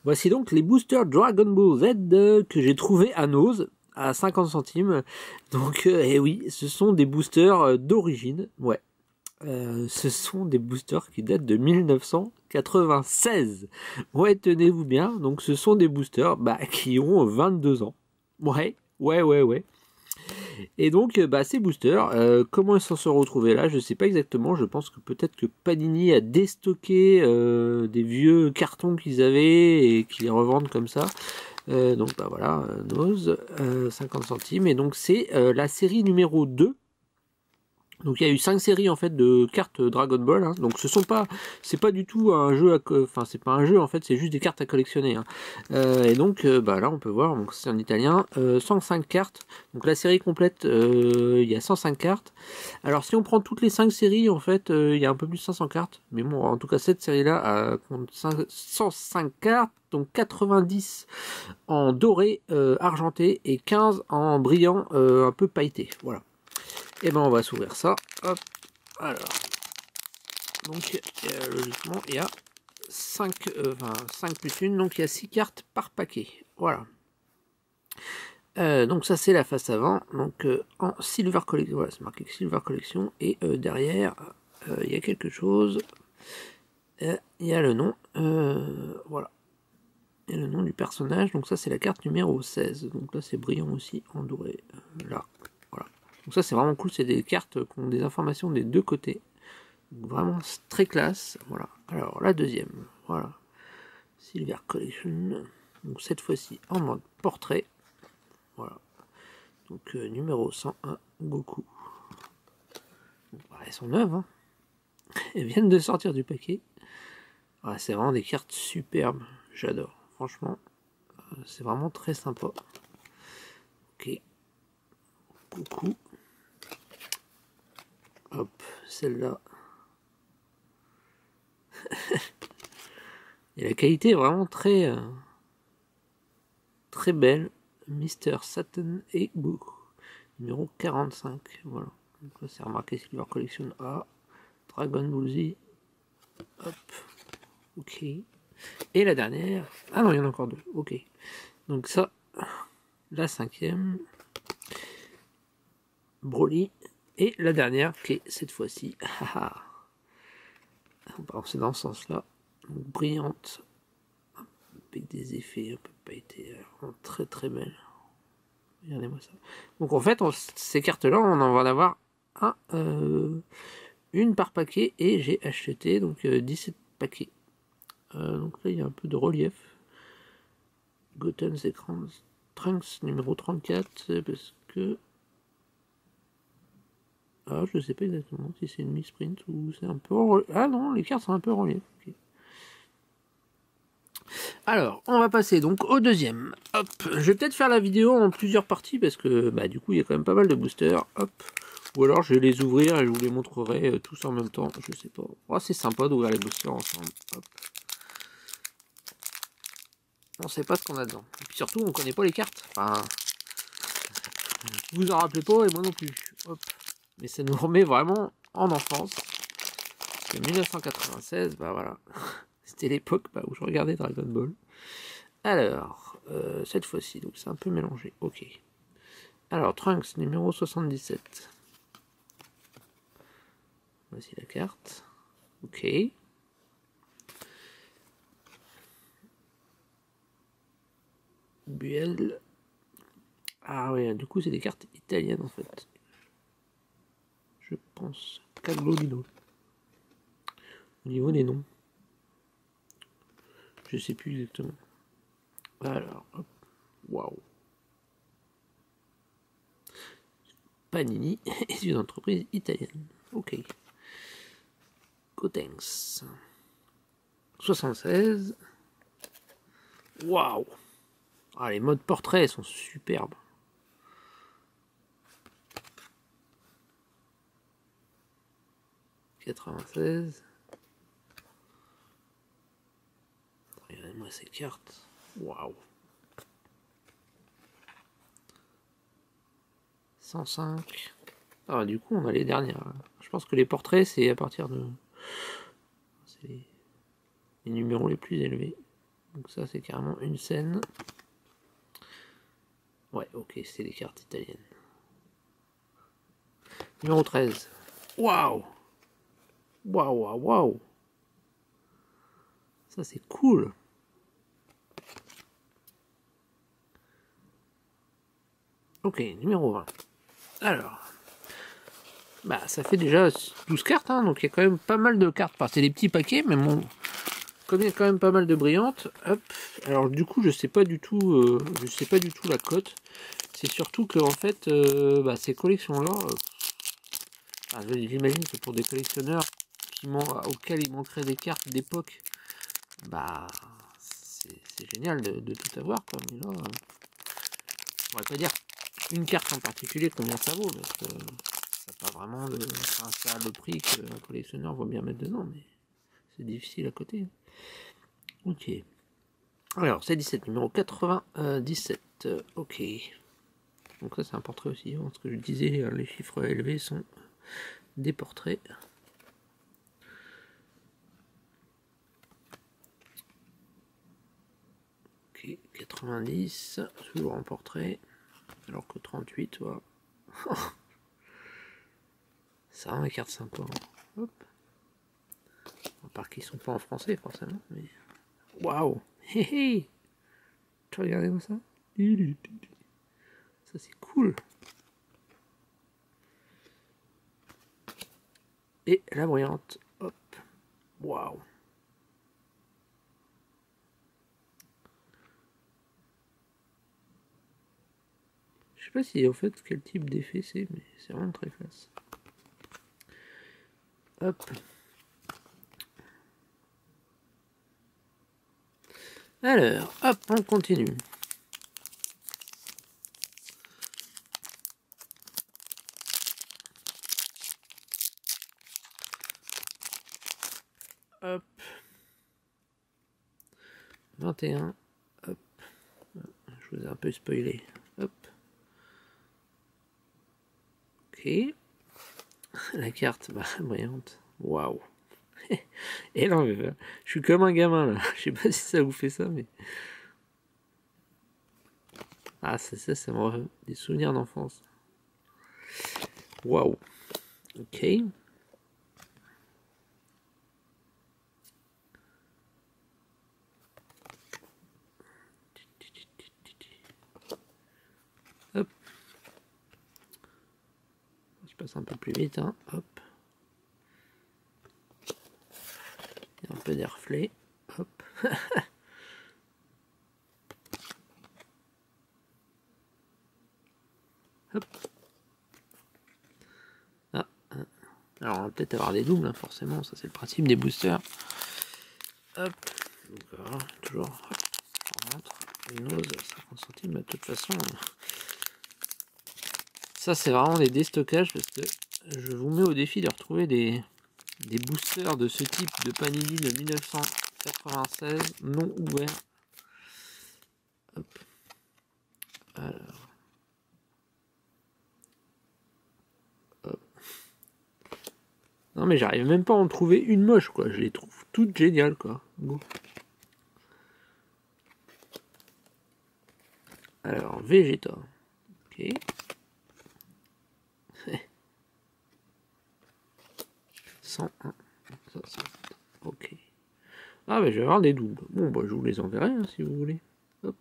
Voici donc les boosters Dragon Ball Z que j'ai trouvé à Nose à 50 centimes. Donc, eh oui, ce sont des boosters d'origine. Ouais. Ce sont des boosters qui datent de 1996. Ouais, tenez-vous bien. Donc, ce sont des boosters qui ont 22 ans. Ouais. Et donc, ces boosters, comment ils s'en sont retrouvés là? Je sais pas exactement. Je pense que peut-être que Panini a déstocké des vieux cartons qu'ils avaient et qu'ils les revendent comme ça. Donc, voilà, Nose, 50 centimes. Et donc, c'est la série numéro 2. Donc il y a eu 5 séries en fait de cartes Dragon Ball. Hein. Donc c'est pas du tout un jeu, enfin c'est pas un jeu en fait, c'est juste des cartes à collectionner. Hein. Et donc là on peut voir, donc c'est en italien, 105 cartes. Donc la série complète, il y a 105 cartes. Alors si on prend toutes les 5 séries en fait, il y a un peu plus de 500 cartes. Mais bon, en tout cas cette série-là compte 105 cartes. Donc 90 en doré argenté et 15 en brillant un peu pailleté. Voilà. Et on va s'ouvrir ça. Hop. Alors. Donc, logiquement, il y a 5 plus 1. Donc, il y a 6 cartes par paquet. Voilà. Donc, ça, c'est la face avant. Donc, en Silver Collection. Voilà, c'est marqué Silver Collection. Et derrière, il y a quelque chose. Il y a le nom. Voilà. Et le nom du personnage. Donc, ça, c'est la carte numéro 16. Donc, là, c'est brillant aussi en doré. Là. Voilà. Donc ça c'est vraiment cool, c'est des cartes qui ont des informations des deux côtés. Donc vraiment très classe. Voilà. Alors la deuxième, voilà. Silver Collection. Donc cette fois-ci en mode portrait. Voilà. Donc numéro 101, Goku. Donc, elles sont neuves, hein. Elles viennent de sortir du paquet. Voilà, c'est vraiment des cartes superbes. J'adore. Franchement, c'est vraiment très sympa. Ok. Goku. Hop, celle-là. Et la qualité est vraiment très belle. Mister Satan et Boo. Numéro 45. Voilà. Donc là, c'est remarqué Silver Collection A. Dragon Ball Z. Hop. Ok. Et la dernière. Ah non, il y en a encore deux. Ok. Donc ça, la 5e. Broly. Et la dernière qui est cette fois-ci. C'est dans ce sens-là. Brillante. Avec des effets un peu pailletés. Très très belle. Regardez-moi ça. Donc en fait, ces cartes-là, on en va en avoir une par paquet. Et j'ai acheté donc 17 paquets. Donc là, il y a un peu de relief. Goten's Écran Trunks numéro 34. Parce que... Ah, je sais pas exactement si c'est une misprint ou c'est un peu... Ah non, les cartes sont un peu relief. Okay. Alors, on va passer donc au deuxième. Hop, je vais peut-être faire la vidéo en plusieurs parties parce que du coup il y a quand même pas mal de boosters. Hop, ou alors je vais les ouvrir et je vous les montrerai tous en même temps. Je sais pas. Oh, c'est sympa d'ouvrir les boosters ensemble. Hop. On sait pas ce qu'on a dedans. Et puis surtout, on connaît pas les cartes. Enfin, vous en rappelez pas et moi non plus. Hop. Mais ça nous remet vraiment en enfance. Parce que 1996, voilà. C'était l'époque où je regardais Dragon Ball. Alors, cette fois-ci, donc c'est un peu mélangé. Ok. Alors, Trunks numéro 77. Voici la carte. Ok. Buell. Ah ouais, du coup, c'est des cartes italiennes en fait. Je pense. Caglolino. Au niveau des noms. Je sais plus exactement. Alors, hop. Waouh. Panini est une entreprise italienne. Ok. Gotenks. 76. Waouh. Ah, les modes portraits sont superbes. « 96. Regardez-moi ces cartes. Waouh. 105. Ah, du coup, on a les dernières. Je pense que les portraits, c'est à partir de... C'est les numéros les plus élevés. Donc ça c'est carrément une scène. Ouais, ok, c'est les cartes italiennes. Numéro 13. Waouh! Waouh, waouh, waouh! Ça c'est cool! Ok, numéro 20. Alors, bah ça fait déjà 12 cartes, hein, donc il y a quand même pas mal de cartes. Enfin, c'est des petits paquets, mais bon, comme il y a quand même pas mal de brillantes, hop. Alors du coup, je sais pas du tout la cote. C'est surtout que en fait, bah, ces collections-là, j'imagine que pour des collectionneurs auxquels il manquerait des cartes d'époque, bah c'est génial de tout avoir, quoi. Mais là, je pourrais pas dire une carte en particulier combien ça vaut, parce que ça n'a pas vraiment de. Enfin, ça a le prix qu'un collectionneur va bien mettre dedans, mais c'est difficile à côté. Ok. Alors, c'est 17, numéro 97. Ok. Donc ça c'est un portrait aussi, hein, ce que je disais, les chiffres élevés sont des portraits. Ok, 90, toujours en portrait, alors que 38, voilà. Ça a un carte sympa. Hop. À part qu'ils sont pas en français forcément, mais. Waouh! Hé hé! Tu regardes ça? Ça c'est cool! Et la brillante, hop! Waouh! Je sais pas si en fait quel type d'effet c'est, mais c'est vraiment très classe. Hop! Alors, hop, on continue. Hop. 21. Hop. Je vous ai un peu spoilé. Hop. Ok. La carte, bah, brillante. Waouh. Et là, je suis comme un gamin là. Je sais pas si ça vous fait ça, mais. Ah, c'est ça, ça me des souvenirs d'enfance. Waouh. Ok. Hop. Je passe un peu plus vite, hein. Hop. Il y a un peu des reflets. Hop. Hop. Ah. Alors, on va peut-être avoir des doubles, hein, forcément. Ça, c'est le principe des boosters. Hop. Donc, voilà, toujours. Hop. On rentre. Une ose, 50 centimes. De toute façon. Ça, c'est vraiment des déstockages parce que je vous mets au défi de retrouver des boosters de ce type de Panini de 1996 non ouverts. Hop. Alors. Hop. Non mais j'arrive même pas à en trouver une moche, quoi. Je les trouve toutes géniales, quoi. Go. Alors, Vegeta. Ok. 101. Ça, ça. Ok. Ah mais je vais avoir des doubles. Bon bah je vous les enverrai, hein, si vous voulez. Hop.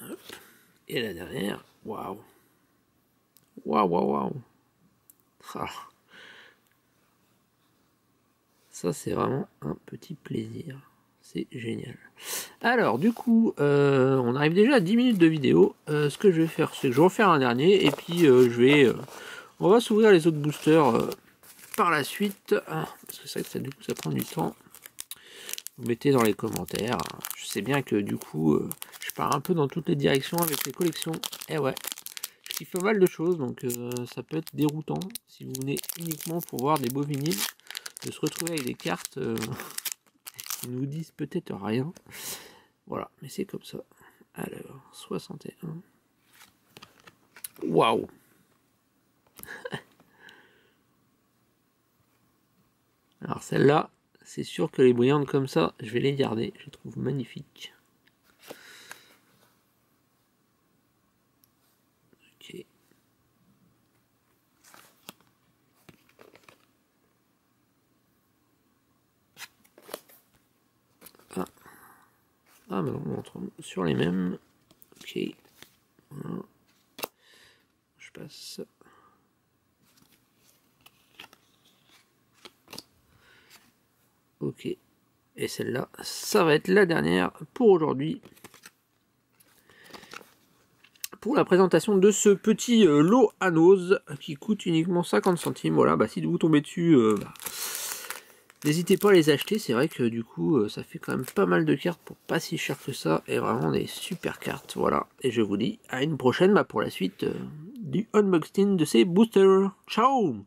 Hop. Et la dernière. Waouh. Waouh, waouh, waouh. Ah. Ça, c'est vraiment un petit plaisir. C'est génial. Alors, du coup, on arrive déjà à 10 minutes de vidéo. Ce que je vais faire, c'est que je vais refaire un dernier. Et puis, on va s'ouvrir les autres boosters par la suite. Parce que c'est vrai que ça, du coup, ça prend du temps. Vous mettez dans les commentaires. Je sais bien que, du coup, je pars un peu dans toutes les directions avec les collections. Et ouais, je kiffe pas mal de choses. Donc, ça peut être déroutant si vous venez uniquement pour voir des beaux vinyles. De se retrouver avec des cartes qui nous disent peut-être rien. Voilà, mais c'est comme ça. Alors, 61. Waouh. Alors celle-là, c'est sûr que les brillantes comme ça, je vais les garder. Je les trouve magnifiques. Ok. Ah, mais on montre sur les mêmes. Ok. Voilà. Je passe. Ok. Et celle-là, ça va être la dernière pour aujourd'hui. Pour la présentation de ce petit lot à nose qui coûte uniquement 50 centimes. Voilà, bah, si vous tombez dessus, n'hésitez pas à les acheter. C'est vrai que du coup, ça fait quand même pas mal de cartes pour pas si cher que ça. Et vraiment des super cartes. Voilà. Et je vous dis à une prochaine pour la suite du unboxing de ces boosters. Ciao!